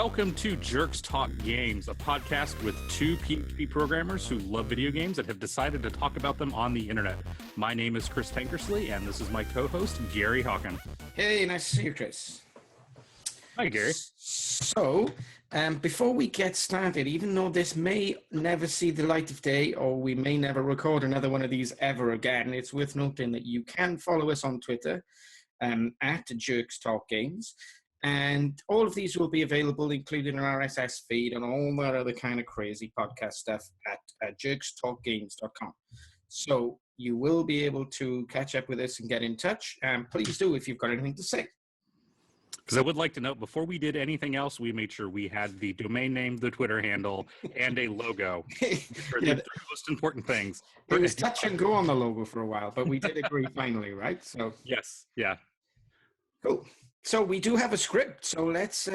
Welcome to Jerks Talk Games, a podcast with two PHP programmers who love video games and have decided to talk about them on the internet. My name is Chris Tankersley, and this is my co-host, Gary Hockin. Hey, nice to see you, Chris. Hi, Gary. So, before we get started, even though this may never see the light of day, or we may never record another one of these ever again, it's worth noting that you can follow us on Twitter at Jerks Talk Games. And all of these will be available, including an RSS feed and all that other kind of crazy podcast stuff at jerkstalkgames.com. So you will be able to catch up with us and get in touch. And please do if you've got anything to say. Because I would like to note, before we did anything else, we made sure we had the domain name, the Twitter handle, and a logo. For the three most important things. It was touch and go on the logo for a while, but we did agree finally, right? So yes, yeah. Cool. So we do have a script, so let's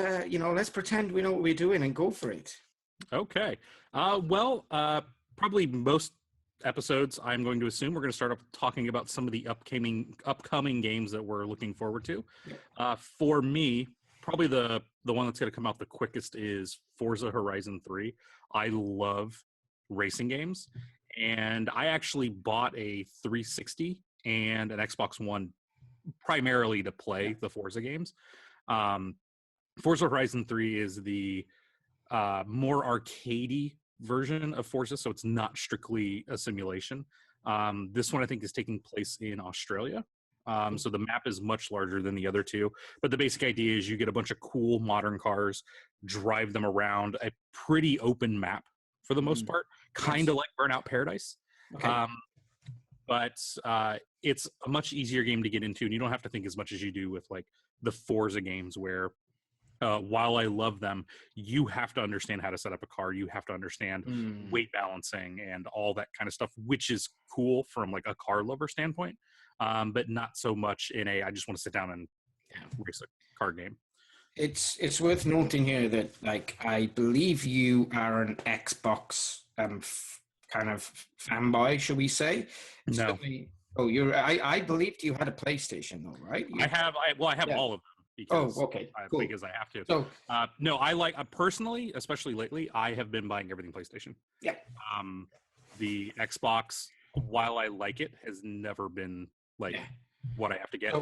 pretend we know what we're doing and go for it. Okay. Probably most episodes, I'm going to assume we're going to start up talking about some of the upcoming games that we're looking forward to. For me, probably the one that's going to come out the quickest is Forza Horizon 3. I love racing games, and I actually bought a 360 and an Xbox One primarily to play the Forza games. Forza Horizon 3 is the more arcadey version of Forza, so it's not strictly a simulation. This one I think is taking place in Australia. So the map is much larger than the other two, but the basic idea is you get a bunch of cool modern cars, drive them around a pretty open map for the most part, kind of like Burnout Paradise. Okay. But it's a much easier game to get into, and you don't have to think as much as you do with like the Forza games where while I love them, you have to understand how to set up a car. You have to understand weight balancing and all that kind of stuff, which is cool from like a car lover standpoint, but not so much in I just want to sit down and race a car game. It's worth noting here that I believe you are an Xbox kind of fanboy, shall we say? No. I believed you had a PlayStation though, right? I have all of them. Because cool. Because I have to. So, no, I like personally, especially lately, I have been buying everything PlayStation. Yeah. The Xbox, while I like it, has never been like what I have to get.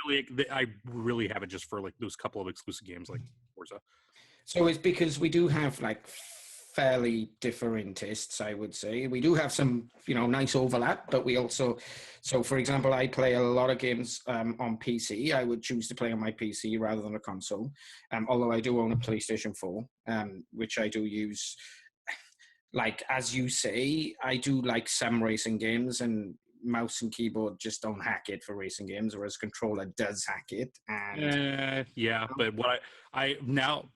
Really, I really have it just for like those couple of exclusive games like Forza. So it's because we do have like fairly different tastes, I would say. We do have some, nice overlap, but we also, so for example, I play a lot of games on PC. I would choose to play on my PC rather than a console, although I do own a PlayStation 4, which I do use. Like, as you say, I do like some racing games, and mouse and keyboard just don't hack it for racing games, whereas controller does hack it. And but what I now...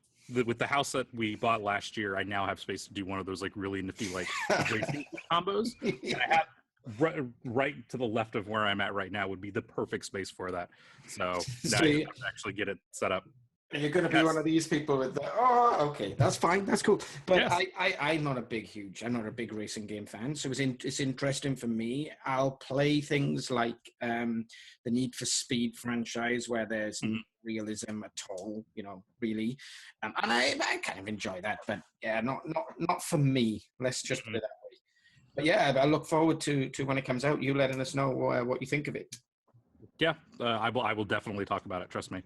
with the house that we bought last year, I now have space to do one of those like really nifty like racing combos. And I have right to the left of where I'm at right now would be the perfect space for that. So now I have to actually get it set up. You're going to be one of these people with okay, that's fine, that's cool. But I'm not a big racing game fan, so it's interesting for me. I'll play things like the Need for Speed franchise where there's no realism at all, really, and I kind of enjoy that. But yeah, not for me. Let's just put it that way. But yeah, I look forward to when it comes out. You letting us know what you think of it. Yeah, I will definitely talk about it. Trust me.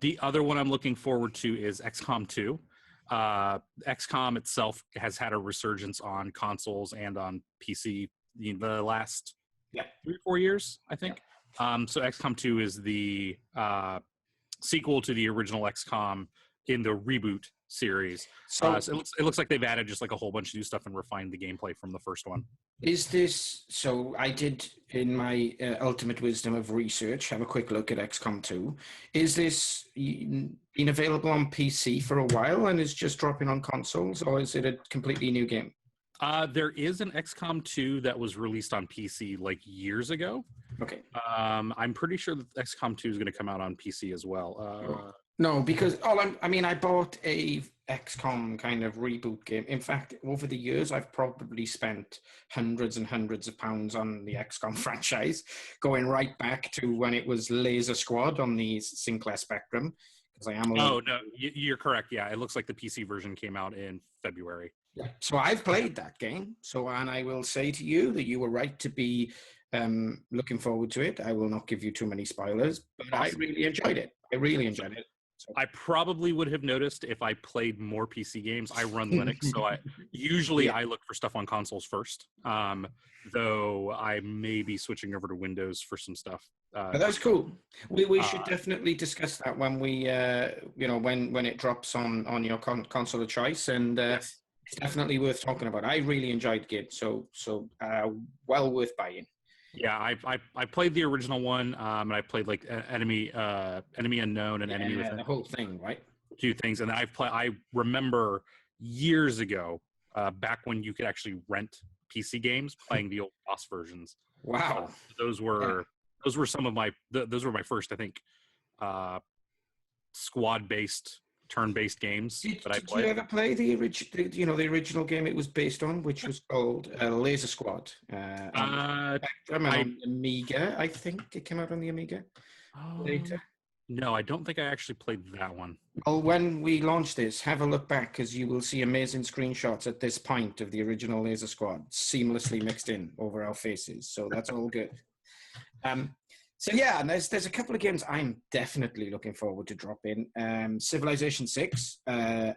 The other one I'm looking forward to is XCom 2. XCOM itself has had a resurgence on consoles and on PC the last 3 or 4 years, I think. So XCOM 2 is the sequel to the original XCOM in the reboot series. So it looks like they've added just like a whole bunch of new stuff and refined the gameplay from the first one. Is this, so I did, in my ultimate wisdom of research, have a quick look at XCOM 2. Is this been available on PC for a while and is just dropping on consoles, or is it a completely new game? There is an XCOM 2 that was released on PC like years ago. Okay. I'm pretty sure that XCOM 2 is going to come out on PC as well. No, because I bought a XCOM kind of reboot game. In fact, over the years, I've probably spent hundreds and hundreds of pounds on the XCOM franchise, going right back to when it was Laser Squad on the Sinclair Spectrum. because I am a Oh little... no, you're correct. Yeah, it looks like the PC version came out in February. Yeah. So I've played that game. And I will say to you that you were right to be looking forward to it. I will not give you too many spoilers, but awesome. I really enjoyed it. So. I probably would have noticed if I played more PC games. I run Linux, so I usually I look for stuff on consoles first. Though I may be switching over to Windows for some stuff. But that's cool. We should definitely discuss that when we when it drops on your console of choice, and yes. It's definitely worth talking about. I really enjoyed the game, so well worth buying. Yeah, I played the original one, and I played like Enemy Unknown and Enemy Within. The whole thing, right? Two things, and I remember years ago, back when you could actually rent PC games, playing the old DOS versions. Wow, those were some of my those were my first, I think, squad-based, turn-based games that I played. Did you ever play the original game it was based on, which was called Laser Squad? On Amiga, I think it came out on the Amiga later. No, I don't think I actually played that one. Well, when we launch this, have a look back, because you will see amazing screenshots at this point of the original Laser Squad seamlessly mixed in over our faces. So that's all good. So yeah, and there's a couple of games I'm definitely looking forward to dropping. Civilization 6, I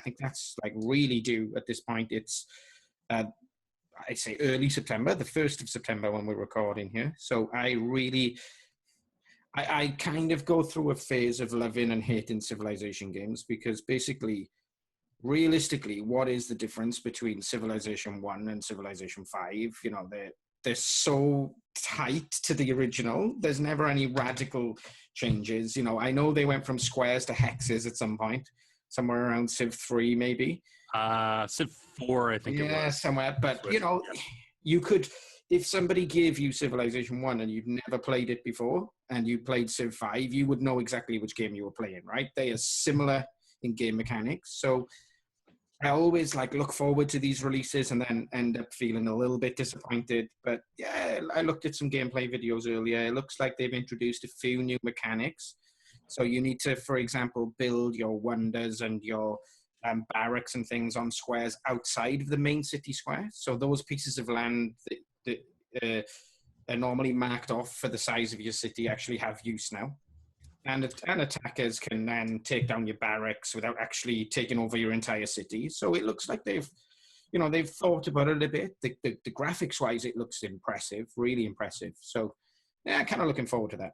think that's like really due at this point. It's, I'd say early September, the 1st of September when we're recording here. So I kind of go through a phase of loving and hating Civilization games, because basically, realistically, what is the difference between Civilization 1 and Civilization 5? You know, they're so tight to the original. There's never any radical changes. You know, I know they went from squares to hexes at some point, somewhere around Civ 3 maybe. Civ 4, I think it was. Yeah, somewhere. But, you could, if somebody gave you Civilization 1 and you'd never played it before, and you played Civ 5, you would know exactly which game you were playing, right? They are similar in game mechanics. So I always look forward to these releases and then end up feeling a little bit disappointed. But yeah, I looked at some gameplay videos earlier. It looks like they've introduced a few new mechanics. So you need to, for example, build your wonders and your barracks and things on squares outside of the main city square. So those pieces of land that are normally marked off for the size of your city actually have use now. And attackers can then take down your barracks without actually taking over your entire city. So it looks like they've thought about it a bit. The graphics-wise, it looks impressive, really impressive. So yeah, kind of looking forward to that.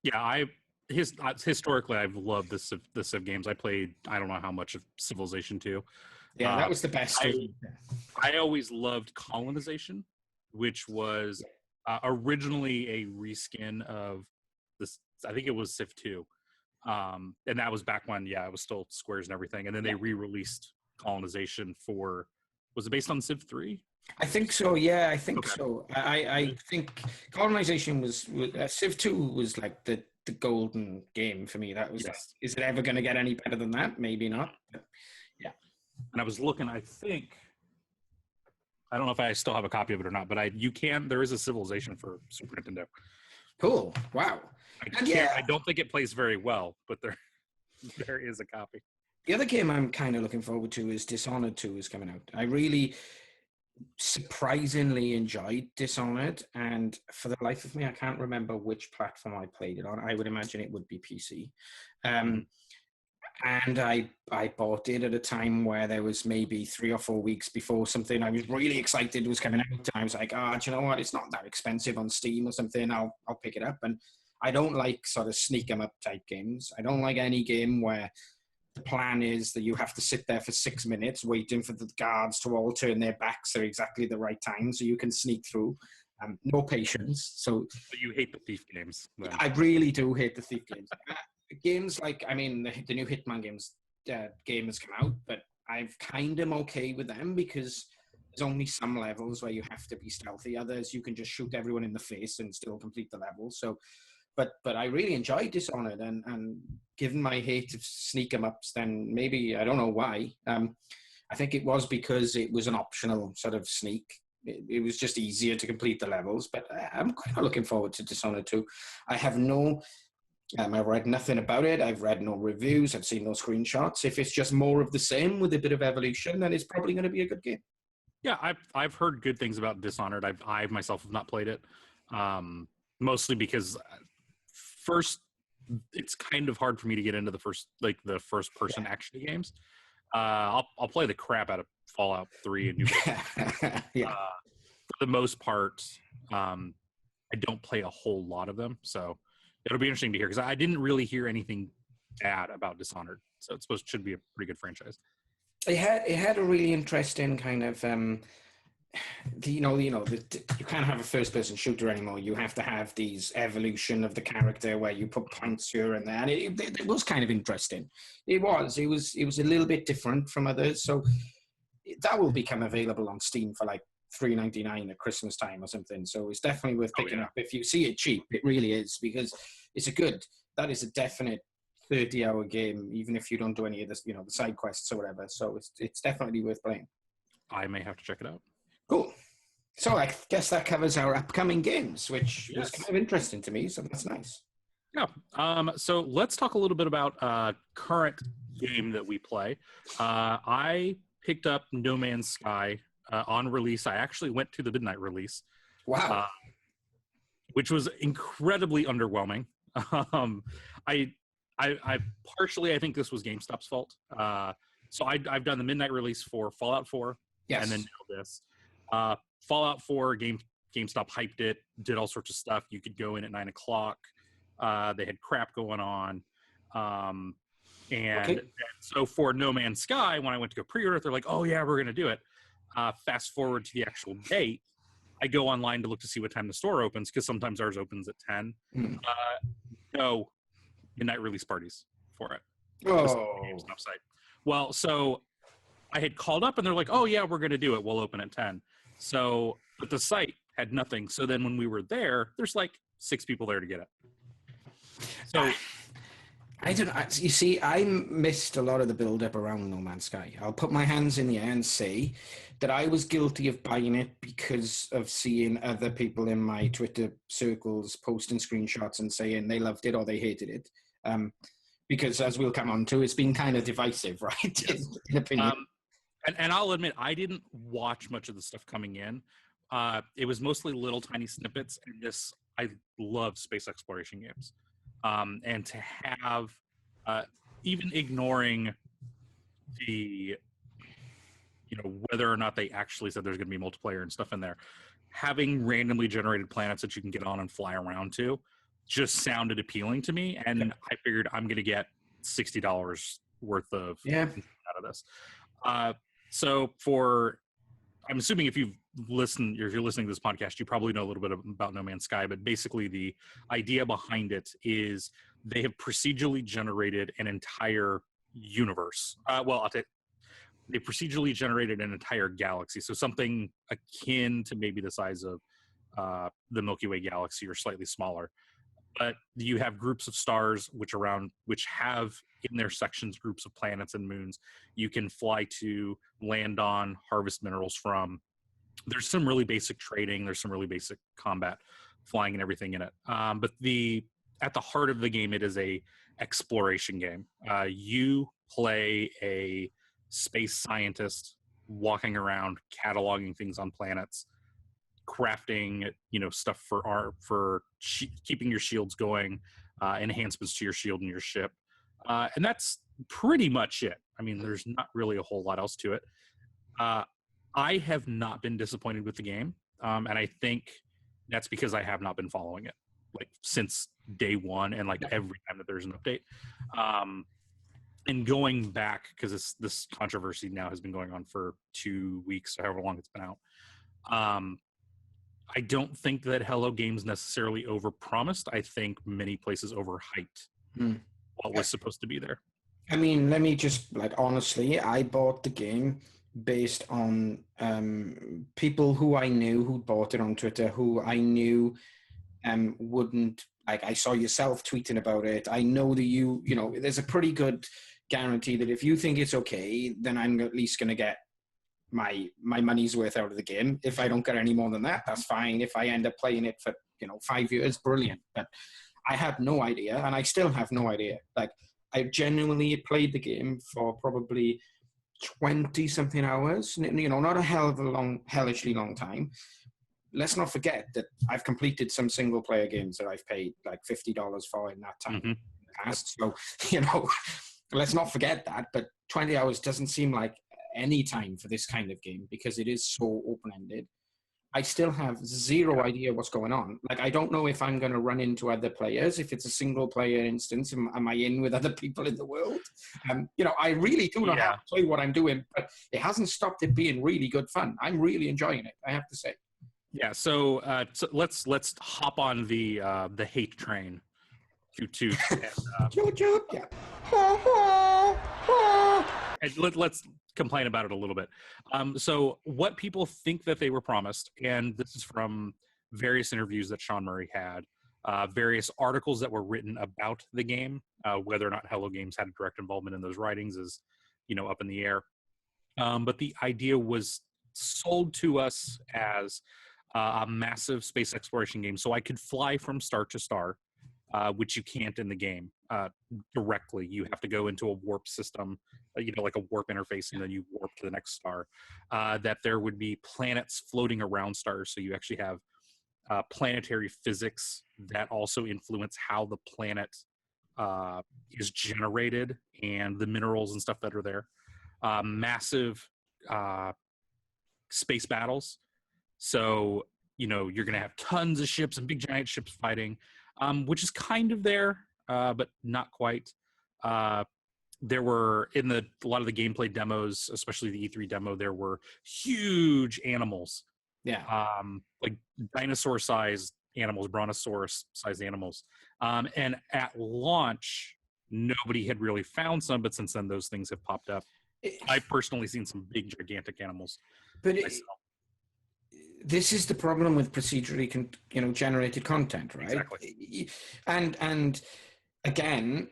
Yeah, historically, I've loved the Civ games. I played, I don't know how much of Civilization 2. Yeah, that was the best. I always loved Colonization, which was originally a reskin of this. I think it was Civ 2. And that was back when, it was still squares and everything. And then they re-released Colonization for, was it based on Civ 3? I think so, yeah, I think so. I think Colonization was Civ 2 was like the golden game for me. That was is it ever going to get any better than that? Maybe not. But yeah. And I was looking, I don't know if I still have a copy of it or not, but there is a Civilization for Super Nintendo. Cool. Wow. I don't think it plays very well, but there is a copy. The other game I'm kind of looking forward to is Dishonored 2 is coming out. I really surprisingly enjoyed Dishonored, and for the life of me, I can't remember which platform I played it on. I would imagine it would be PC. And I bought it at a time where there was maybe 3 or 4 weeks before something I was really excited was coming out. And I was like, do you know what? It's not that expensive on Steam or something. I'll pick it up. And I don't like sort of sneak 'em up type games. I don't like any game where the plan is that you have to sit there for 6 minutes waiting for the guards to all turn their backs at exactly the right time so you can sneak through. No patience. So but you hate the thief games. Then. I really do hate the thief games. Games like, the new Hitman game has come out, but I've kind of okay with them because there's only some levels where you have to be stealthy. Others, you can just shoot everyone in the face and still complete the level. So, but I really enjoyed Dishonored, and given my hate of sneak 'em ups, then maybe, I don't know why. I think it was because it was an optional sort of sneak. It was just easier to complete the levels, but I'm kind of looking forward to Dishonored 2. I have no I've read nothing about it. I've read no reviews. I've seen no screenshots. If it's just more of the same with a bit of evolution, then it's probably going to be a good game. Yeah, I've heard good things about Dishonored. I myself have not played it, mostly because first, it's kind of hard for me to get into the first person action games. I'll play the crap out of Fallout 3 and New Vegas. Yeah. For the most part, I don't play a whole lot of them, so it'll be interesting to hear because I didn't really hear anything bad about Dishonored, so it should be a pretty good franchise. It had a really interesting kind of you can't have a first-person shooter anymore. You have to have these evolution of the character where you put points here and there. And it was kind of interesting. It was a little bit different from others. So that will become available on Steam for like $3.99 at Christmas time or something. So it's definitely worth picking up if you see it cheap. It really is, because that is a definite 30-hour game, even if you don't do any of this, the side quests or whatever. So it's definitely worth playing. I may have to check it out. Cool. So I guess that covers our upcoming games, which was kind of interesting to me. So that's nice. Yeah. So let's talk a little bit about current game that we play. I picked up No Man's Sky on release. I actually went to the midnight release. Wow. Which was incredibly underwhelming. I partially, I think this was GameStop's fault. So I've done the midnight release for Fallout 4. Yes. And then now this. Fallout 4, GameStop hyped it, did all sorts of stuff. You could go in at 9 o'clock. They had crap going on. And so for No Man's Sky, when I went to go pre-order, they're like, oh, yeah, we're going to do it. Fast forward to the actual date. I go online to look to see what time the store opens, because sometimes ours opens at 10. No midnight release parties for it. Oh. GameStop site. Well, so I had called up and they're like, oh, yeah, we're going to do it. We'll open at 10. So, but the site had nothing. So then when we were there, there's like 6 people there to get it. So I don't know. You see, I missed a lot of the build-up around No Man's Sky. I'll put my hands in the air and say that I was guilty of buying it because of seeing other people in my Twitter circles posting screenshots and saying they loved it or they hated it. Because as we'll come on to, it's been kind of divisive, right? Yes. In opinion. And I'll admit, I didn't watch much of the stuff coming in. It was mostly little tiny snippets. And I love space exploration games. And to have, even ignoring the, whether or not they actually said there's going to be multiplayer and stuff in there, having randomly generated planets that you can get on and fly around to just sounded appealing to me. And I figured I'm going to get $60 worth of out of this. So I'm assuming if you're listening to this podcast, you probably know a little bit about No Man's Sky, but basically the idea behind it is they have procedurally generated an entire universe. They procedurally generated an entire galaxy. So something akin to maybe the size of the Milky Way galaxy or slightly smaller. But you have groups of stars which have in their sections groups of planets and moons you can fly to, land on, harvest minerals from. There's some really basic trading. There's some really basic combat, flying and everything in it. But at the heart of the game, it is a exploration game. You play a space scientist walking around, cataloging things on planets, crafting stuff for keeping your shields going, enhancements to your shield and your ship, and that's pretty much it. I mean, there's not really a whole lot else to it. I have not been disappointed with the game, and I think that's because I have not been following it since day one, and every time that there's an update, and going back, because this controversy now has been going on for 2 weeks or however long it's been out. I don't think that Hello Games necessarily overpromised. I think many places overhyped what was supposed to be there. I mean, let me just, honestly, I bought the game based on people who I knew who'd bought it on Twitter, who I knew wouldn't, I saw yourself tweeting about it. I know that there's a pretty good guarantee that if you think it's okay, then I'm at least going to get my money's worth out of the game. If I don't get any more than that, that's fine. If I end up playing it for 5 years, brilliant. But I had no idea, and I still have no idea. Like, I genuinely played the game for probably 20 something hours, not a hell of a hellishly long time. Let's not forget that I've completed some single player games that I've paid like $50 for in that time in the past. So, let's not forget that. But 20 hours doesn't seem like any time for this kind of game because it is so open-ended. I still have zero idea what's going on. Like, I don't know if I'm going to run into other players. If it's a single player instance, am I in with other people in the world? I really do not have to play what I'm doing, but it hasn't stopped it being really good fun. I'm really enjoying it, I have to say. Yeah. So, let's hop on the hate train. Choo-choo. Yeah. And let's complain about it a little bit. So what people think that they were promised, and this is from various interviews that Sean Murray had, various articles that were written about the game, whether or not Hello Games had a direct involvement in those writings is, up in the air. But the idea was sold to us as a massive space exploration game. So I could fly from star to star, which you can't in the game directly. You have to go into a warp system, like a warp interface, and then you warp to the next star. That there would be planets floating around stars, so you actually have planetary physics that also influence how the planet is generated and the minerals and stuff that are there. Massive space battles. So, you're going to have tons of ships and big giant ships fighting. Which is kind of there, but not quite. There were, in a lot of the gameplay demos, especially the E3 demo, there were huge animals. Yeah. Like dinosaur-sized animals, brontosaurus-sized animals. And at launch, nobody had really found some, but since then, those things have popped up. I've personally seen some big, gigantic animals. But this is the problem with procedurally, generated content, right? Exactly. And again,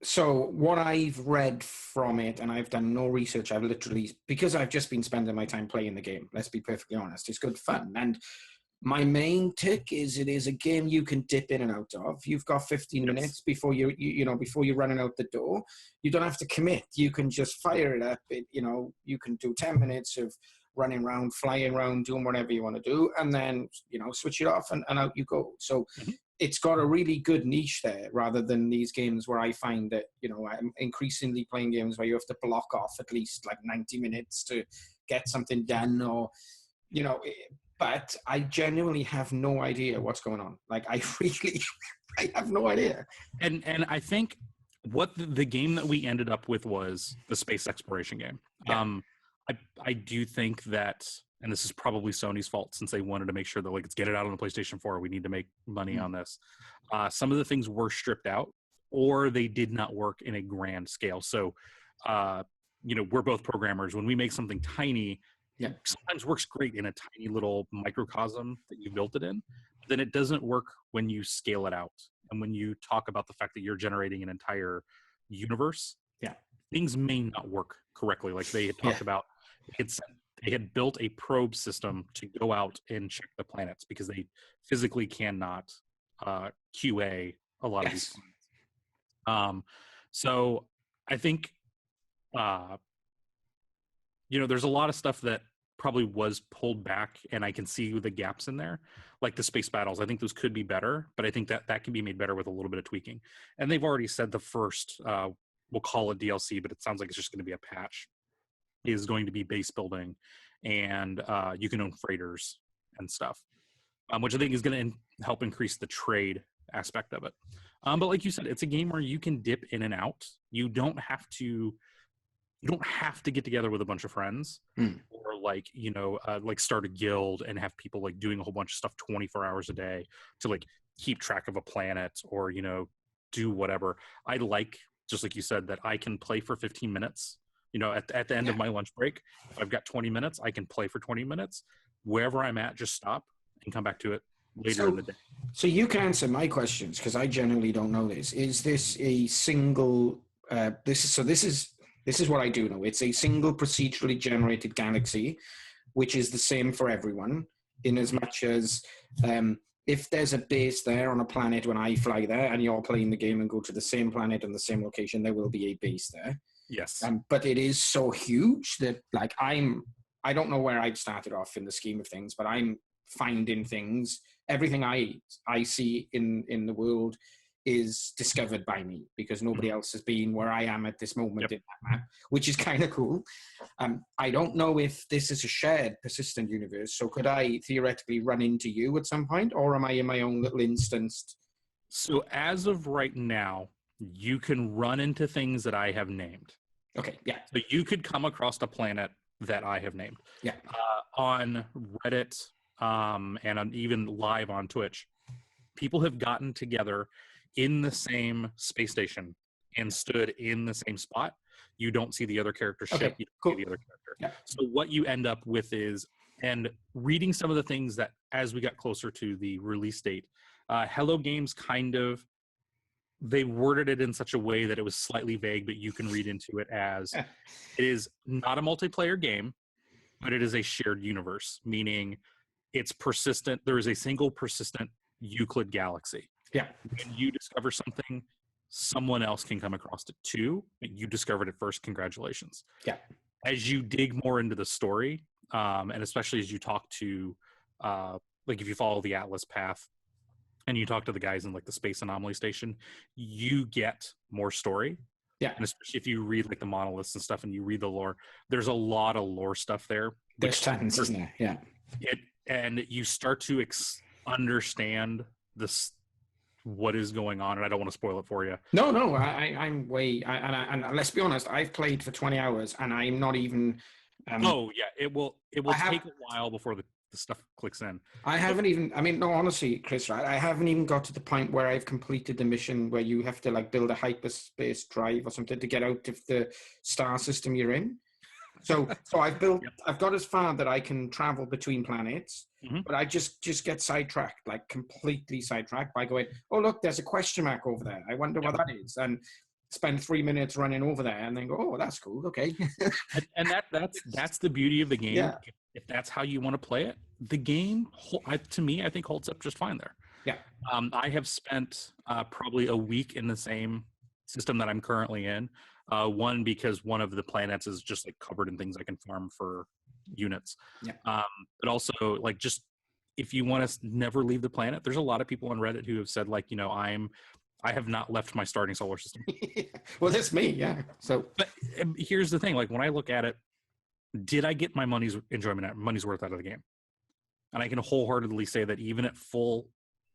so what I've read from it, and I've done no research, because I've just been spending my time playing the game, let's be perfectly honest, it's good fun. And my main tick is it is a game you can dip in and out of. You've got 15 minutes before before you're running out the door. You don't have to commit. You can just fire it up. You can do 10 minutes of running around, flying around, doing whatever you want to do, and then, switch it off and out you go. So it's got a really good niche there, rather than these games where I find that, I'm increasingly playing games where you have to block off at least like 90 minutes to get something done, or, but I genuinely have no idea what's going on. Like, I have no idea. And I think what the game that we ended up with was the space exploration game. Yeah. I do think that, and this is probably Sony's fault, since they wanted to make sure that, like, let's get it out on the PlayStation 4. We need to make money on this. Some of the things were stripped out, or they did not work in a grand scale. So, we're both programmers. When we make something tiny, sometimes works great in a tiny little microcosm that you built it in. But then it doesn't work when you scale it out. And when you talk about the fact that you're generating an entire universe, things may not work correctly. Like they had talked about, they had built a probe system to go out and check the planets because they physically cannot QA a lot of these planets. So I think, there's a lot of stuff that probably was pulled back, and I can see the gaps in there, like the space battles. I think those could be better, but I think that can be made better with a little bit of tweaking. And they've already said the first, we'll call it DLC, but it sounds like it's just going to be a patch, is going to be base building, and you can own freighters and stuff, which I think is going to help increase the trade aspect of it. But like you said, it's a game where you can dip in and out. You don't have to get together with a bunch of friends or like start a guild and have people like doing a whole bunch of stuff 24 hours a day to like keep track of a planet or, do whatever. I like, just like you said, that I can play for 15 minutes, at the end of my lunch break. If I've got 20 minutes, I can play for 20 minutes. Wherever I'm at, just stop and come back to it later in the day. So you can answer my questions, because I generally don't know this. Is this a single, this is what I do know. It's a single procedurally generated galaxy, which is the same for everyone, in as much as if there's a base there on a planet when I fly there and you're playing the game and go to the same planet and the same location, there will be a base there. Yes. But it is so huge that like I don't know where I'd started off in the scheme of things, but I'm finding things, everything I see in the world is discovered by me because nobody else has been where I am at this moment in that map, which is kind of cool. I don't know if this is a shared persistent universe, so could I theoretically run into you at some point, or am I in my own little instance? So as of right now, you can run into things that I have named. Okay, yeah. So you could come across a planet that I have named. Yeah. On Reddit and even live on Twitch, people have gotten together in the same space station and stood in the same spot. You don't see the other character's ship. You don't see the other character. Yeah. So what you end up with is, and reading some of the things that as we got closer to the release date, Hello Games kind of, they worded it in such a way that it was slightly vague, but you can read into it as it is not a multiplayer game, but it is a shared universe, meaning it's persistent. There is a single persistent Euclid galaxy. Yeah. When you discover something, someone else can come across it too. You discovered it first. Congratulations. Yeah. As you dig more into the story, and especially as you talk to, like if you follow the Atlas path and you talk to the guys in like the Space Anomaly Station, you get more story. Yeah. And especially if you read like the monoliths and stuff and you read the lore, there's a lot of lore stuff there. There's tons, isn't there? Yeah. And you start to understand this, what is going on, and I don't want to spoil it for you. No, I'm way, and let's be honest, I've played for 20 hours, and I'm not even. Oh yeah, it will take a while before the stuff clicks in. I haven't even. I mean, no, honestly, Chris, right? I haven't even got to the point where I've completed the mission where you have to like build a hyperspace drive or something to get out of the star system you're in. So I've built. Yep. I've got as far that I can travel between planets, but I just get sidetracked, like completely sidetracked by going, oh look, there's a question mark over there. I wonder what that is, and spend 3 minutes running over there, and then go, oh, that's cool, okay. and that's the beauty of the game. Yeah. If that's how you want to play it, the game, to me, I think holds up just fine there. Yeah. I have spent probably a week in the same system that I'm currently in. One, because one of the planets is just like covered in things I can farm for units. Yeah. But also like just if you want to never leave the planet, there's a lot of people on Reddit who have said like, you know, I have not left my starting solar system. Well, that's me. Yeah. So, but here's the thing. Like when I look at it, did I get my money's worth out of the game? And I can wholeheartedly say that even at full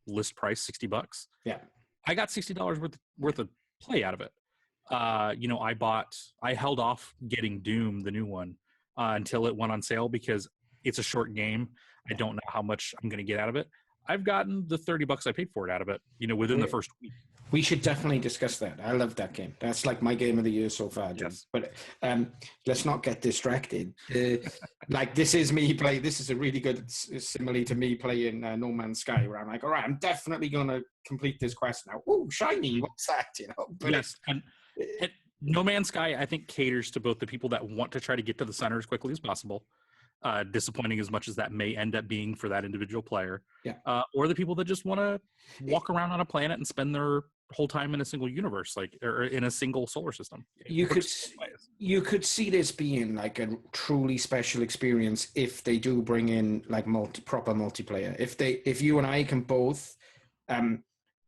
list price, $60. Yeah. I got $60 worth of play out of it. You know, I held off getting Doom, the new one, until it went on sale because it's a short game. I don't know how much I'm going to get out of it. I've gotten the $30 I paid for it out of it, you know, within the first week. We should definitely discuss that. I love that game. That's like my game of the year so far. Yes. But let's not get distracted. Like this is me play. This is a really good simile to me playing No Man's Sky, where I'm like, all right, I'm definitely going to complete this quest now. Oh, shiny. What's that? You know. But yes. And No Man's Sky, I think, caters to both the people that want to try to get to the center as quickly as possible, disappointing as much as that may end up being for that individual player, or the people that just want to walk around on a planet and spend their whole time in a single universe, like or in a single solar system. You could see this being like a truly special experience if they do bring in like proper multiplayer. If you and I can both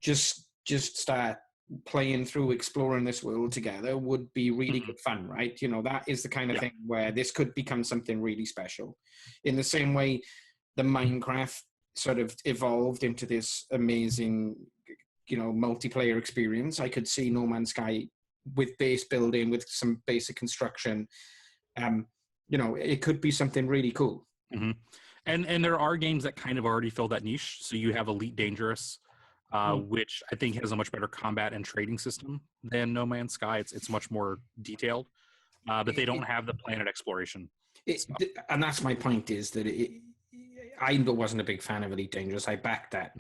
just start playing through exploring this world together would be really good fun, right? You know, that is the kind of thing where this could become something really special. In the same way the Minecraft sort of evolved into this amazing, you know, multiplayer experience, I could see No Man's Sky with base building, with some basic construction. You know, it could be something really cool. And there are games that kind of already fill that niche. So you have Elite Dangerous, which I think has a much better combat and trading system than No Man's Sky. It's much more detailed, but they don't have the planet exploration. And that's my point, is that I wasn't a big fan of Elite Dangerous. I backed that,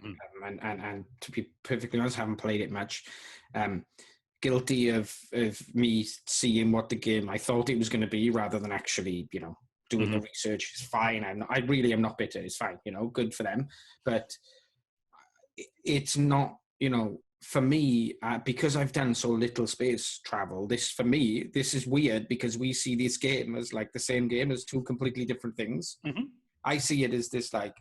and to be perfectly honest, haven't played it much. Guilty of me seeing what the game I thought it was going to be rather than actually, you know, doing the research. It's fine. I really am not bitter. It's fine. You know, good for them. But it's not, for me, because I've done so little space travel, for me, this is weird because we see this game as like the same game as two completely different things. Mm-hmm. I see it as this like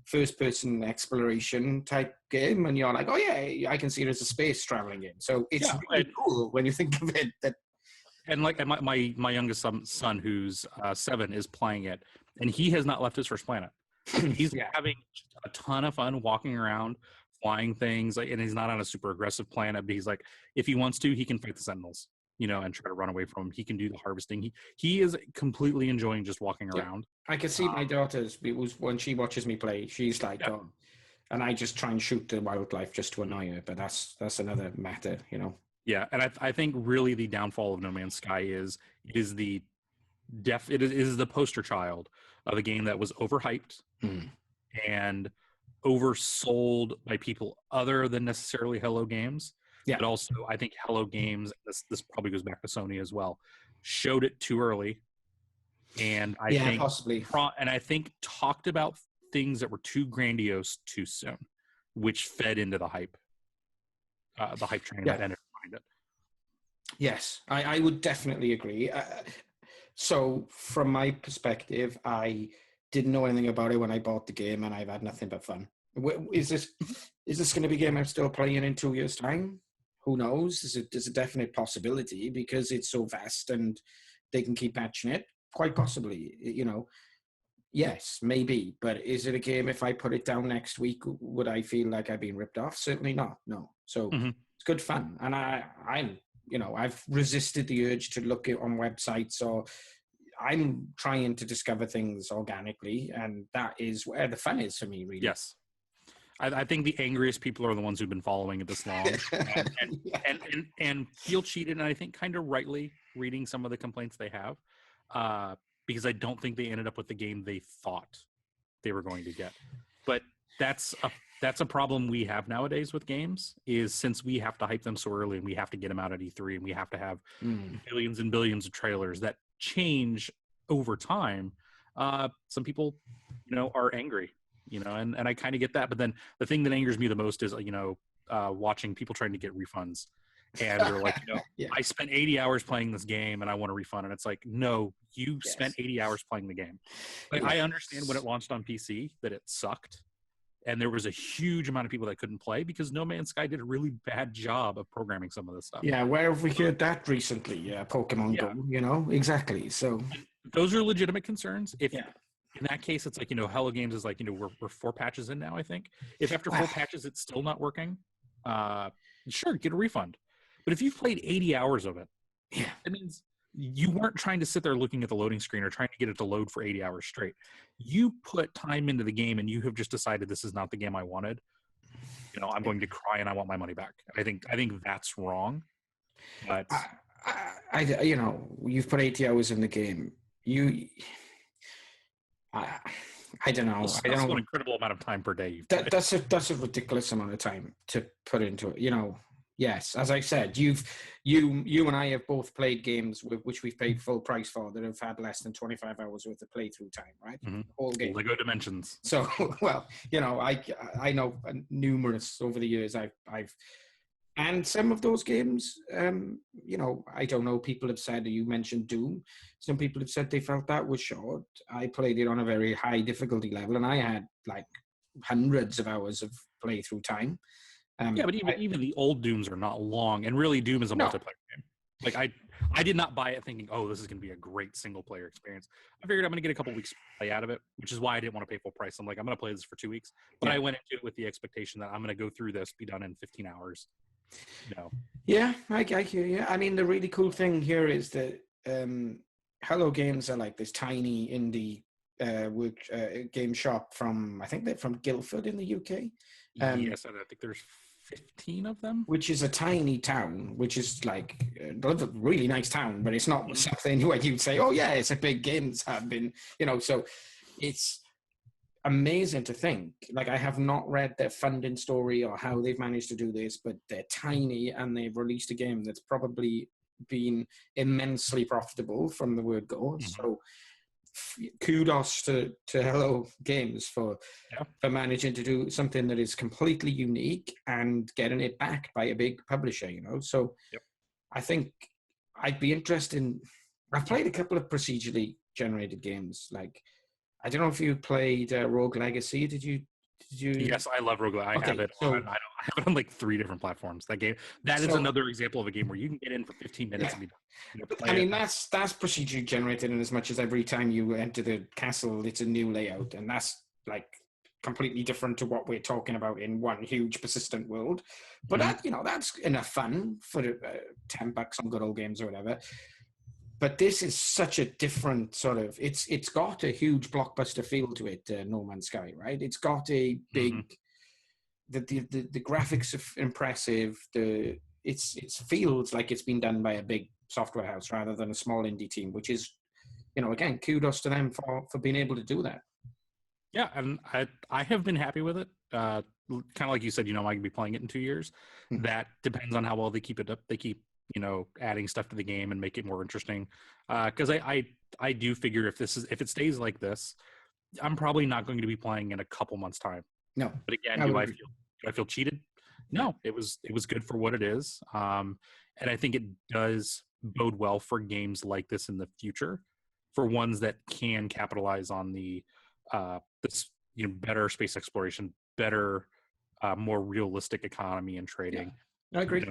first-person exploration type game, and you're like, oh yeah, I can see it as a space traveling game. So it's really cool when you think of it. And my youngest son, who's 7, is playing it, and he has not left his first planet. He's having a ton of fun walking around, flying things, and he's not on a super aggressive planet. But he's like, if he wants to, he can fight the Sentinels, and try to run away from them. He can do the harvesting. He is completely enjoying just walking around. I can see my daughter's. It was when she watches me play, she's like, oh, and I just try and shoot the wildlife just to annoy her. But that's another matter, Yeah, and I think really the downfall of No Man's Sky is it is the poster child of a game that was overhyped and oversold by people other than necessarily Hello Games. Yeah. But also, I think Hello Games, this probably goes back to Sony as well, showed it too early, and I think possibly, and I think talked about things that were too grandiose too soon, which fed into the hype train that ended behind it. Yes, I would definitely agree. So from my perspective, I didn't know anything about it when I bought the game, and I've had nothing but fun. Is this going to be a game I'm still playing in 2 years' time? Who knows? There's a definite possibility because it's so vast and they can keep patching it. Quite possibly, Yes, maybe. But is it a game, if I put it down next week, would I feel like I've been ripped off? Certainly not. No. So it's good fun. And I'm I've resisted the urge to look on websites, or I'm trying to discover things organically, and that is where the fun is for me, really. Yes. I think the angriest people are the ones who've been following it this long and feel cheated, and I think kind of rightly, reading some of the complaints they have, because I don't think they ended up with the game they thought they were going to get. But that's a problem we have nowadays with games, is since we have to hype them so early and we have to get them out at E3 and we have to have billions and billions of trailers that change over time, some people, are angry, and I kind of get that. But then the thing that angers me the most is, watching people trying to get refunds. And they're like, I spent 80 hours playing this game and I want a refund. And it's like, no, you spent 80 hours playing the game. Like, I understand when it launched on PC that it sucked. And there was a huge amount of people that couldn't play because No Man's Sky did a really bad job of programming some of this stuff. Yeah, where have we heard that recently? Yeah, Pokemon Go, exactly. So those are legitimate concerns. If in that case, it's like, Hello Games is like, we're 4 patches in now, I think. If after 4 patches it's still not working, sure, get a refund. But if you've played 80 hours of it, that means you weren't trying to sit there looking at the loading screen or trying to get it to load for 80 hours straight. You put time into the game and you have just decided this is not the game I wanted. I'm going to cry and I want my money back. I think that's wrong. But you've put 80 hours in the game. I don't know. That's an incredible amount of time per day. That's a ridiculous amount of time to put into it. Yes, as I said, you and I have both played games which we've paid full price for that have had less than 25 hours worth of playthrough time, right? Whole game. Lego Dimensions. So, well, I know numerous over the years I've and some of those games, I don't know, people have said, you mentioned Doom. Some people have said they felt that was short. I played it on a very high difficulty level and I had like hundreds of hours of playthrough time. But even the old Dooms are not long, and really Doom is a multiplayer game. Like I did not buy it thinking, oh, this is going to be a great single player experience. I figured I'm going to get a couple weeks play out of it, which is why I didn't want to pay full price. I'm like, I'm going to play this for 2 weeks, but I went into it with the expectation that I'm going to go through this, be done in 15 hours. Yeah, I hear you. I mean, the really cool thing here is that Hello Games are like this tiny indie game shop from, I think they're from Guildford in the UK. Yes, I think there's 15 of them, which is a tiny town, which is like a really nice town, but it's not something where you'd say, oh yeah, it's a big games have been, so it's amazing to think. Like, I have not read their funding story or how they've managed to do this, but they're tiny and they've released a game that's probably been immensely profitable from the word go. So kudos to Hello Games for managing to do something that is completely unique and getting it backed by a big publisher, So I think I'd be interested in. I've played a couple of procedurally generated games. Like, I don't know if you played Rogue Legacy. Did you? Yes, I love Rogue Legacy. I have it. I have it on like 3 different platforms. That is another example of a game where you can get in for 15 minutes and be done. I mean, that's procedurally generated in as much as every time you enter the castle, it's a new layout, and that's like completely different to what we're talking about in one huge persistent world. But that's enough fun for $10 on Good Old Games or whatever. But this is such a different sort of. It's got a huge blockbuster feel to it. No Man's Sky, right? It's got a big. The graphics are impressive. It feels like it's been done by a big software house rather than a small indie team, which is, again, kudos to them for being able to do that. Yeah, and I have been happy with it. Kind of like you said, I could be playing it in 2 years. That depends on how well they keep it up. They keep adding stuff to the game and make it more interesting. Because I do figure if it stays like this, I'm probably not going to be playing in a couple months' time. No. But again, do I feel cheated? No, it was good for what it is. And I think it does bode well for games like this in the future, for ones that can capitalize on the this better space exploration, better, more realistic economy and trading. I agree.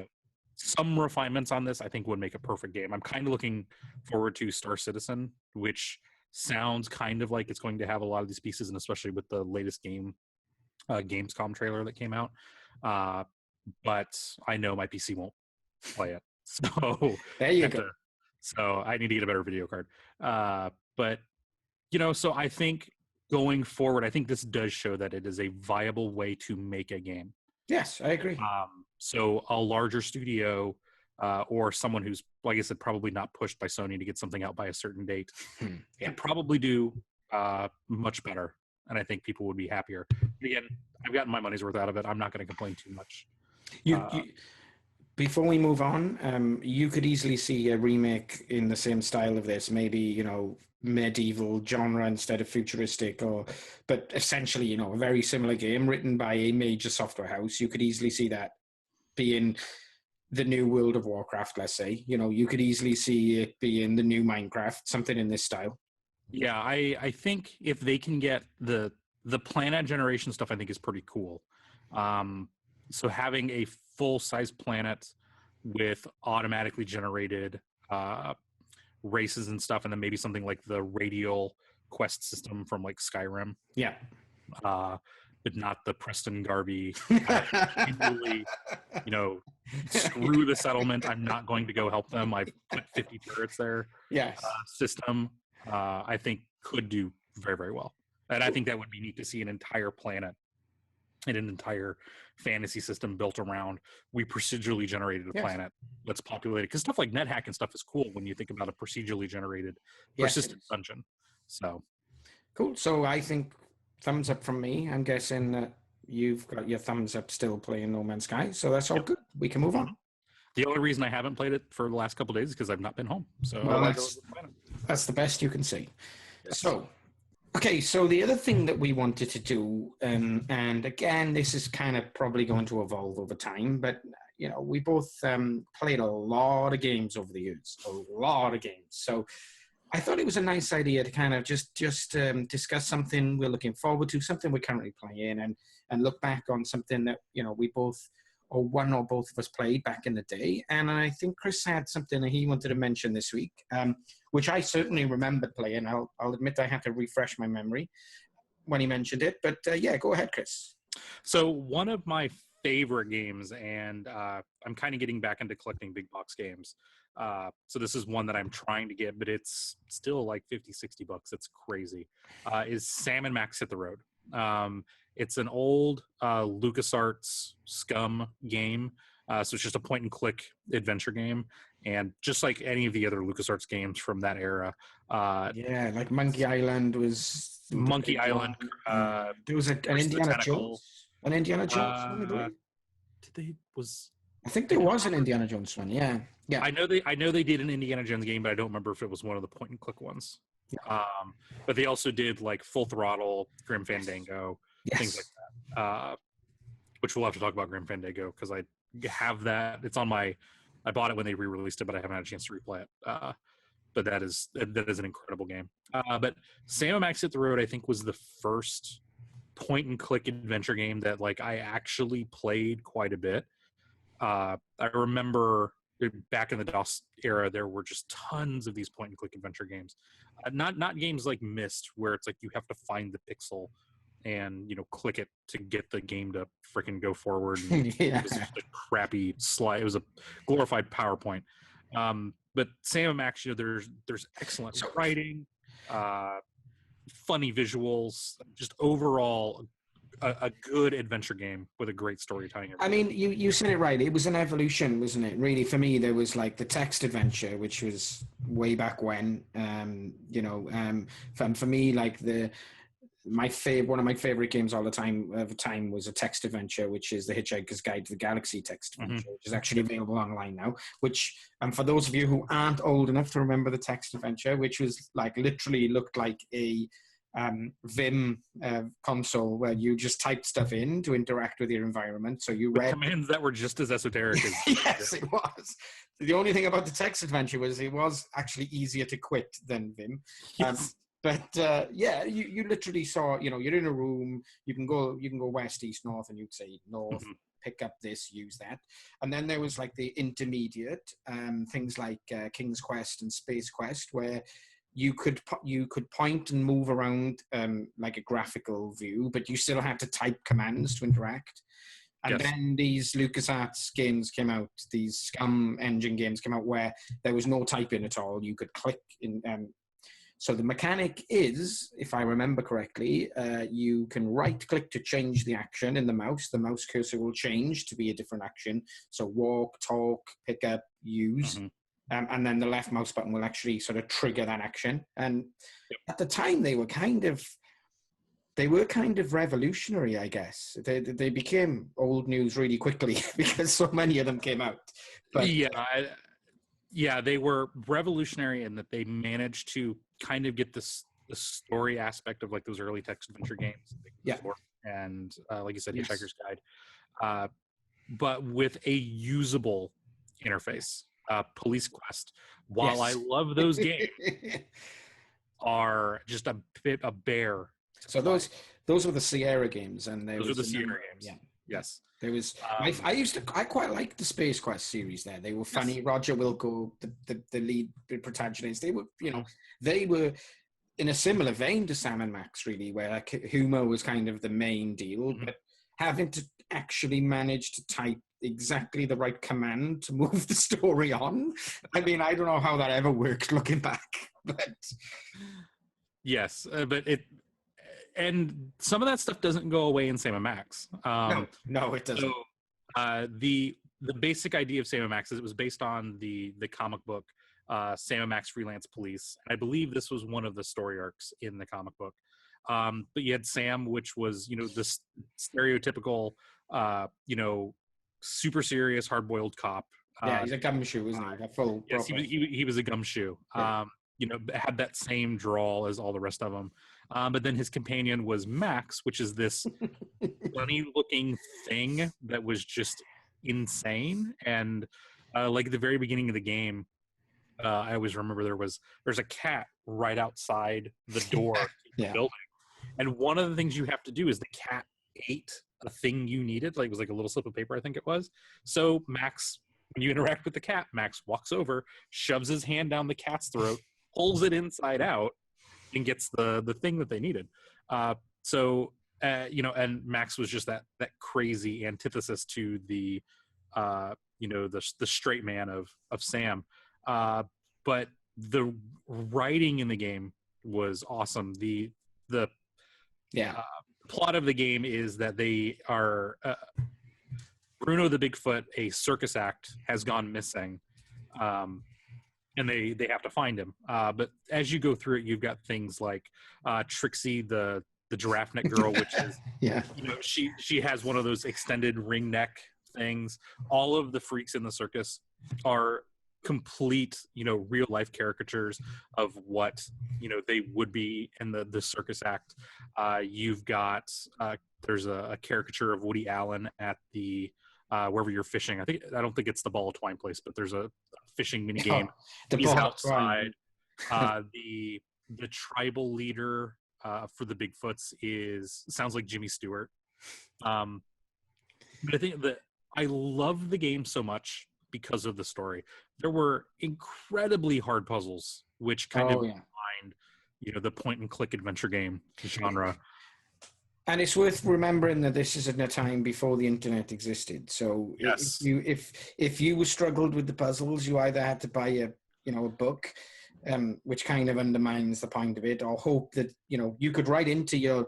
Some refinements on this I think would make a perfect game. I'm kind of looking forward to Star Citizen, which sounds kind of like it's going to have a lot of these pieces, and especially with the latest Gamescom trailer that came out. But I know my PC won't play it. So there you go. So I need to get a better video card. But so I think going forward, I think this does show that it is a viable way to make a game. Yes, I agree. So a larger studio or someone who's, like I said, probably not pushed by Sony to get something out by a certain date can probably do much better. And I think people would be happier. Again, I've gotten my money's worth out of it. I'm not going to complain too much. Before we move on, you could easily see a remake in the same style of this, maybe, medieval genre instead of futuristic, but essentially, a very similar game written by a major software house. You could easily see that being the new World of Warcraft, let's say. You could easily see it being the new Minecraft, something in this style. Yeah, I think if they can get the planet generation stuff, I think is pretty cool. So having a full-size planet with automatically generated races and stuff, and then maybe something like the radial quest system from like Skyrim. Yeah. But not the Preston Garvey, really, screw the settlement. I'm not going to go help them. I've put 50 turrets there. Yes. System, I think could do very, very well. And I think that would be neat to see an entire planet and an entire fantasy system built around we procedurally generated a planet that's populated. Because stuff like NetHack and stuff is cool when you think about a procedurally generated persistent dungeon. So cool. So I think thumbs up from me. I'm guessing that you've got your thumbs up still playing No Man's Sky. So that's all good. We can move on. The only reason I haven't played it for the last couple of days is because I've not been home. So that's the best you can say. Yes. So the other thing that we wanted to do, and again, this is kind of probably going to evolve over time, but we both played a lot of games over the years, So I thought it was a nice idea to kind of just discuss something we're looking forward to, something we're currently playing, and look back on something that we both, or one or both of us, played back in the day. And I think Chris had something that he wanted to mention this week, which I certainly remembered playing. I'll admit I had to refresh my memory when he mentioned it. But go ahead, Chris. So one of my favorite games, and I'm kind of getting back into collecting big box games. So this is one that I'm trying to get, but it's still like $50, $60. It's crazy. Is Sam and Max Hit the Road. It's an old LucasArts XCom game. So it's just a point and click adventure game. And just like any of the other LucasArts games from that era. Like Monkey Island was... Monkey Island. There was an Indiana Jones. An Indiana Jones one, I believe. I think there was an Indiana Jones one, yeah. I know they did an Indiana Jones game, but I don't remember if it was one of the point and click ones. But they also did like Full Throttle, Grim Fandango, things like that. Which we'll have to talk about Grim Fandango because I have that. It's on my. I bought it when they re-released it, but I haven't had a chance to replay it. But that is an incredible game. But Sam Max Hit the Road, I think, was the first point-and-click adventure game that like I actually played quite a bit. I remember back in the DOS era, there were just tons of these point-and-click adventure games. Not games like Myst, where it's like you have to find the pixel and click it to get the game to freaking go forward. And It was just a crappy slide. It was a glorified PowerPoint. But Sam Max, there's excellent writing, funny visuals, just overall a good adventure game with a great storytelling. I mean, you said it right. It was an evolution, wasn't it? Really, for me, there was like the text adventure, which was way back when. For me, like one of my favorite games all the time was a text adventure, which is the Hitchhiker's Guide to the Galaxy text adventure, which is actually available online now. Which, for those of you who aren't old enough to remember the text adventure, which was like literally looked like a Vim console where you just typed stuff in to interact with your environment. So you read commands that were just as esoteric as yes, it was. The only thing about the text adventure was it was actually easier to quit than Vim. Yes. You literally saw, you're in a room, you can go west, east, north, and you'd say north, pick up this, use that. And then there was like the intermediate things like King's Quest and Space Quest, where you could point and move around like a graphical view, but you still had to type commands to interact. And then these LucasArts games came out, these SCum engine games came out where there was no typing at all. You could click in. So the mechanic is, if I remember correctly, you can right-click to change the action in the mouse. The mouse cursor will change to be a different action. So walk, talk, pick up, use. And then the left mouse button will actually sort of trigger that action. And at the time, they were kind of revolutionary, I guess. They became old news really quickly because so many of them came out. But they were revolutionary in that they managed to kind of get the story aspect of like those early text adventure games. And like you said, Hitchhiker's Guide, but with a usable interface. Police Quest, while I love those games, are just a bear. So those were the Sierra games, and those were the Sierra games. Yeah. Yes. There was. I quite liked the Space Quest series. They were funny. Yes. Roger Wilco, the lead protagonist. They were, they were in a similar vein to Sam and Max, really, where like, humor was kind of the main deal, but having to actually manage to type exactly the right command to move the story on. I mean, I don't know how that ever worked looking back, but yes, but and some of that stuff doesn't go away in Sam and Max. No, it doesn't. So, the basic idea of Sam and Max is it was based on the comic book Sam and Max Freelance Police. I believe this was one of the story arcs in the comic book. But you had Sam, which was this stereotypical super serious, hard-boiled cop. He's a gumshoe, isn't he? A full. Yes, he was a gumshoe. Yeah. Had that same drawl as all the rest of them. But then his companion was Max, which is this funny-looking thing that was just insane. And like at the very beginning of the game, I always remember there's a cat right outside the door to the building. And one of the things you have to do is the cat ate a thing you needed, like it was like a little slip of paper, I think it was. So Max, when you interact with the cat, Max walks over, shoves his hand down the cat's throat, pulls it inside out, and gets the thing that they needed. And Max was just that crazy antithesis to the straight man of Sam. But the writing in the game was awesome. The plot of the game is that they are Bruno the Bigfoot, a circus act, has gone missing, and they have to find him. But as you go through it, you've got things like Trixie the giraffe neck girl, which is she has one of those extended ring neck things. All of the freaks in the circus are complete, real life caricatures of what, they would be in the circus act. You've got, there's a caricature of Woody Allen at the, wherever you're fishing. I don't think it's the ball of twine place, but there's a fishing mini game. He's outside. The tribal leader for the Bigfoots sounds like Jimmy Stewart. But I think that I love the game so much because of the story. There were incredibly hard puzzles, which kind of defined, the point and click adventure game genre. And it's worth remembering that this is in a time before the internet existed. So yes. if you struggled with the puzzles, you either had to buy a book, which kind of undermines the point of it, or hope that you could write into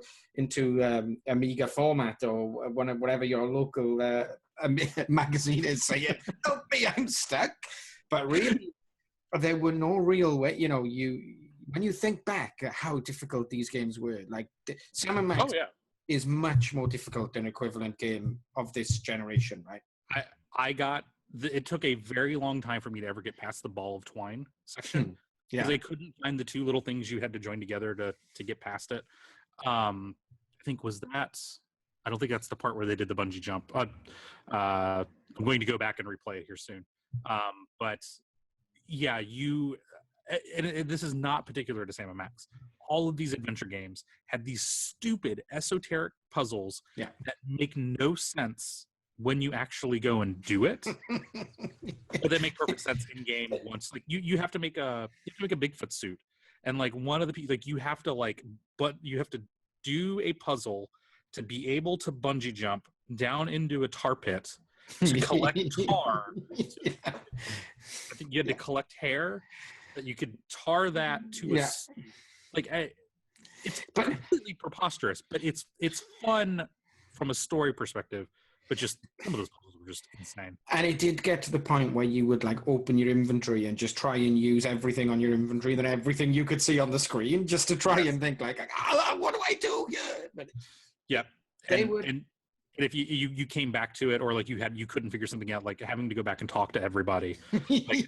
Amiga format or whatever your local magazine is saying, "Help me, I'm stuck." But really, there were no real way. When you think back at how difficult these games were, like Sam & Max is much more difficult than equivalent game of this generation, right? It took a very long time for me to ever get past the ball of twine section. Because I couldn't find the two little things you had to join together to get past it. I think I don't think that's the part where they did the bungee jump. I'm going to go back and replay it here soon. But yeah, this is not particular to Sam & Max. All of these adventure games had these stupid esoteric puzzles that make no sense when you actually go and do it. But they make perfect sense in game once. Like you have to make a Bigfoot suit, and like one of the like you have to do a puzzle to be able to bungee jump down into a tar pit to collect tar. I think you had to collect hair that you could tar that to it's completely preposterous, but it's fun from a story perspective. But just some of those puzzles were just insane. And it did get to the point where you would like open your inventory and just try and use everything on your inventory than everything you could see on the screen, just to try and think like, what do I do? And if you came back to it, or like you couldn't figure something out, like having to go back and talk to everybody. Like,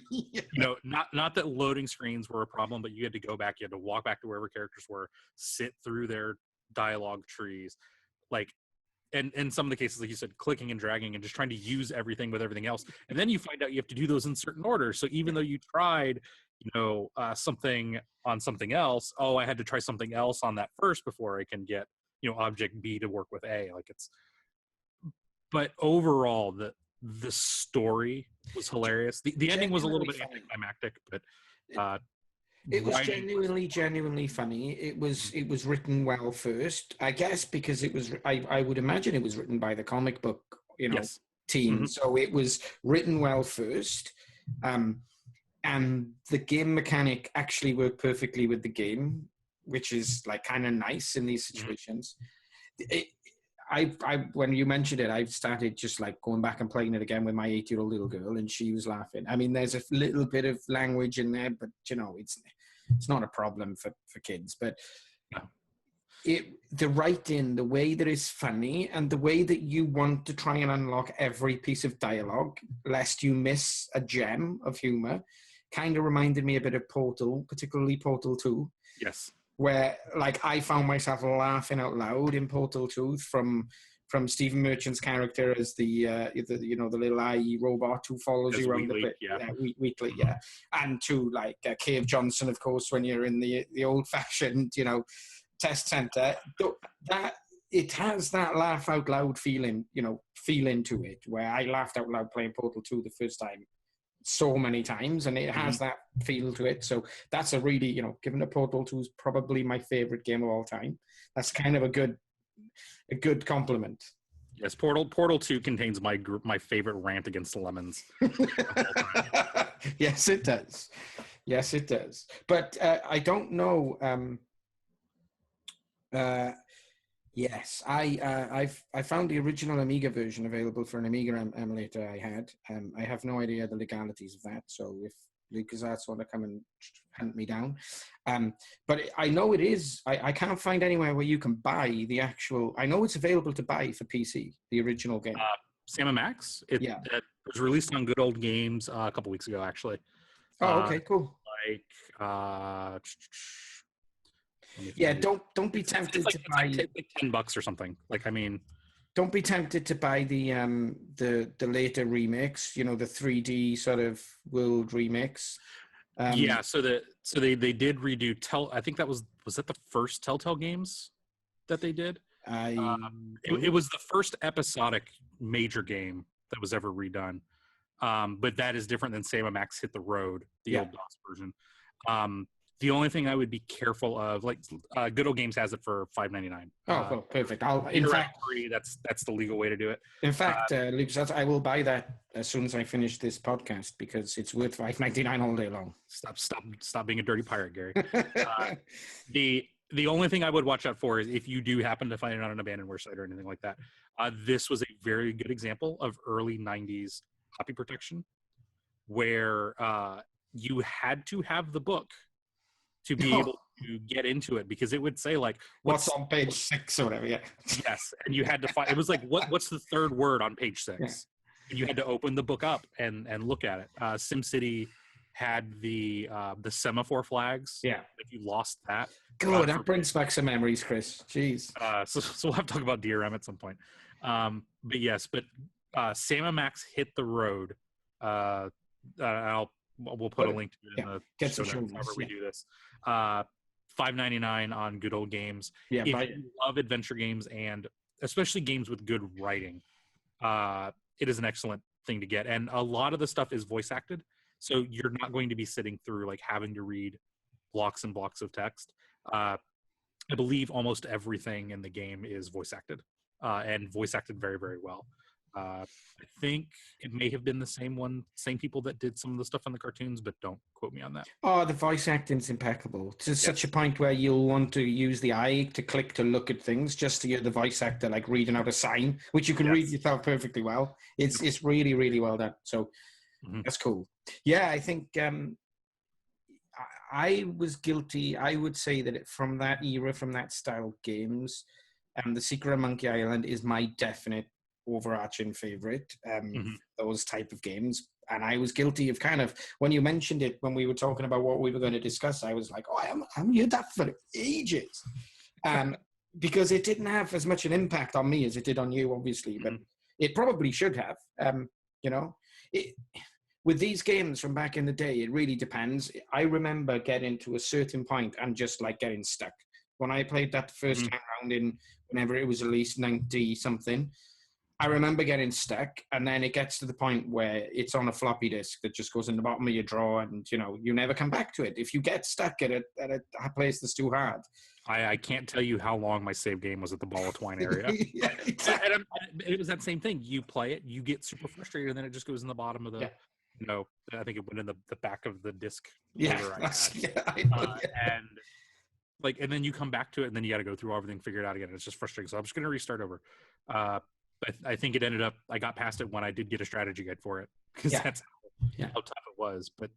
not that loading screens were a problem, but you had to go back. You had to walk back to wherever characters were, sit through their dialogue trees, like. And in some of the cases, like you said, clicking and dragging and just trying to use everything with everything else. And then you find out you have to do those in certain order. So even though you tried, something on something else, I had to try something else on that first before I can get, object B to work with A. But overall, the story was hilarious. The ending was a little bit anticlimactic, but it was genuinely funny. It was written well first, I guess, because it was. I would imagine it was written by the comic book, team. Mm-hmm. So it was written well first, and the game mechanic actually worked perfectly with the game, which is like kind of nice in these situations. When you mentioned it, I started just like going back and playing it again with my 8-year-old little girl, and she was laughing. I mean, there's a little bit of language in there, but it's not a problem for kids. But the writing, the way that it's funny, and the way that you want to try and unlock every piece of dialogue, lest you miss a gem of humor, kind of reminded me a bit of Portal, particularly Portal 2. Yes. Where like I found myself laughing out loud in Portal 2 from Stephen Merchant's character as the little IE robot who follows you around the place weekly, and to like Cave Johnson, of course, when you're in the old fashioned test center. That it has that laugh out loud feeling to it, where I laughed out loud playing Portal 2 the first time so many times, and it has that feel to it. So that's a really, given that Portal 2 is probably my favorite game of all time, that's kind of a good compliment. Yes, Portal 2 contains my favorite rant against the lemons. Yes, it does. But I don't know. Yes, I found the original Amiga version available for an Amiga emulator I had. I have no idea the legalities of that, so if LucasArts want to come and hunt me down. But I know it is. I can't find anywhere where you can buy the actual. I know it's available to buy for PC, the original game. Sam & Max? It was released on Good Old Games a couple weeks ago, actually. Oh, okay, cool. Like, let me Yeah, find it. don't be tempted to buy. It's like $10 or something. Like, I mean, Don't be tempted to buy the later remakes. You know, the 3D sort of world remakes. yeah. So they did redo I think that was that the first Telltale games that they did. It was the first episodic major game that was ever redone. But that is different than Sam and Max Hit the Road, the old DOS version. The only thing I would be careful of, like, Good Old Games has it for $5.99. Oh, perfect. In fact, free. That's the legal way to do it. In fact, Luke, I will buy that as soon as I finish this podcast because it's worth $5.99 all day long. Stop being a dirty pirate, Gary. The only thing I would watch out for is if you do happen to find it on an abandonware site or anything like that. This was a very good example of early '90s copy protection, where you had to have the book to be able to get into it, because it would say, like, what's on page 6 or whatever. Yeah. Yes, and you had to find. It was like, what's the third word on page 6? Yeah. And you had to open the book up and look at it. SimCity had the semaphore flags. Yeah. If you lost that, good. That brings back some memories, Chris. Jeez. So we'll have to talk about DRM at some point. But yes, Sam and Max Hit the Road. We'll put a link to it in the show notes whenever we do this. $5.99 on Good Old Games. Yeah, if you love adventure games, and especially games with good writing, it is an excellent thing to get. And a lot of the stuff is voice acted, so you're not going to be sitting through, like, having to read blocks and blocks of text. I believe almost everything in the game is voice acted, and voice acted very, very well. I think it may have been the same people that did some of the stuff on the cartoons, but don't quote me on that. Oh, the voice acting's impeccable. To such a point where you'll want to use the eye to click to look at things just to hear the voice actor, like, reading out a sign, which you can read yourself perfectly well. It's really, really well done. So that's cool. Yeah, I think I was guilty. I would say that from that era, from that style games, The Secret of Monkey Island is my definite overarching favorite, those type of games. And I was guilty of kind of, when you mentioned it, when we were talking about what we were going to discuss, I was like, I haven't heard that for ages. Because it didn't have as much an impact on me as it did on you, obviously, but it probably should have. With these games from back in the day, it really depends. I remember getting to a certain point and just, like, getting stuck. When I played that first time round in whenever it was released, 90-something, I remember getting stuck, and then it gets to the point where it's on a floppy disk that just goes in the bottom of your drawer, and, you never come back to it. If you get stuck at a place that's too hard. I can't tell you how long my save game was at the ball of twine area. Yeah, exactly. And it was that same thing. You play it, you get super frustrated, and then it just goes in the bottom of the, I think it went in the back of the disc. Yeah, and and then you come back to it, and then you got to go through everything, figure it out again. It's just frustrating. So I'm just going to restart over. But I think I got past it when I did get a strategy guide for it, because that's how tough it was. But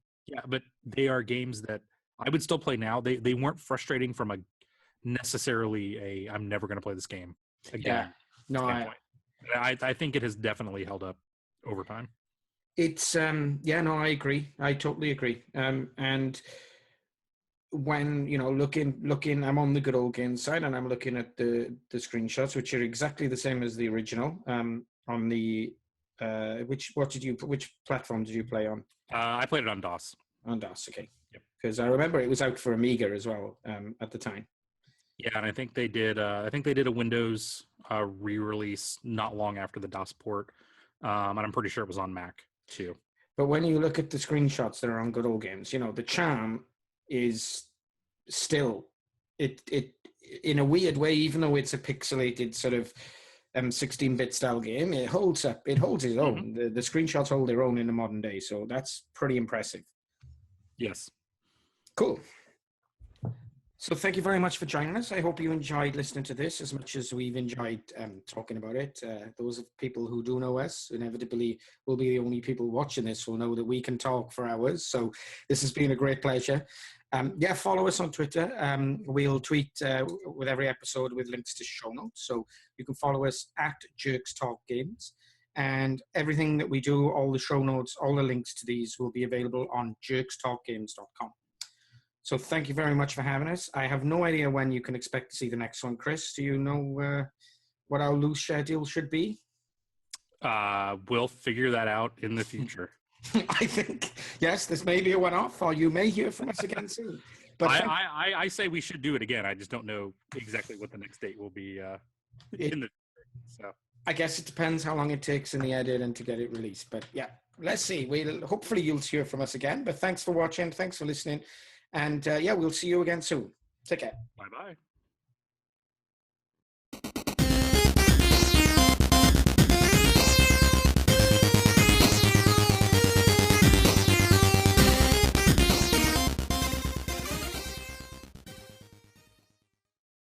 they are games that I would still play now. They weren't frustrating from a necessarily I'm never going to play this game again. Yeah. No, I think it has definitely held up over time. It's I agree. I totally agree. And when looking, I'm on the Good Old Games side, and I'm looking at the screenshots, which are exactly the same as the original. On the which platform did you play on? I played it on DOS. On DOS, okay. Yep. Because I remember it was out for Amiga as well at the time. Yeah, and I think they did. I think they did a Windows re-release not long after the DOS port, and I'm pretty sure it was on Mac too. But when you look at the screenshots that are on Good Old Games, the charm is still it in a weird way, even though it's a pixelated sort of 16-bit style game, it holds up. It holds its own. The screenshots hold their own in the modern day, so that's pretty impressive. Yes. Cool. So thank you very much for joining us. I hope you enjoyed listening to this as much as we've enjoyed talking about it. Those people who do know us inevitably will be the only people watching this will know that we can talk for hours. So this has been a great pleasure. Follow us on Twitter. We'll tweet with every episode with links to show notes. So you can follow us at Jerks Talk Games. And everything that we do, all the show notes, all the links to these will be available on jerkstalkgames.com. So thank you very much for having us. I have no idea when you can expect to see the next one. Chris, do you know what our loose schedule should be? We'll figure that out in the future. I think, yes, this may be a one-off, or you may hear from us again soon. But I say we should do it again. I just don't know exactly what the next date will be so. I guess it depends how long it takes in the edit and to get it released. But yeah, let's see. Hopefully you'll hear from us again. But thanks for watching. Thanks for listening. And yeah, we'll see you again soon. Take care. Bye-bye.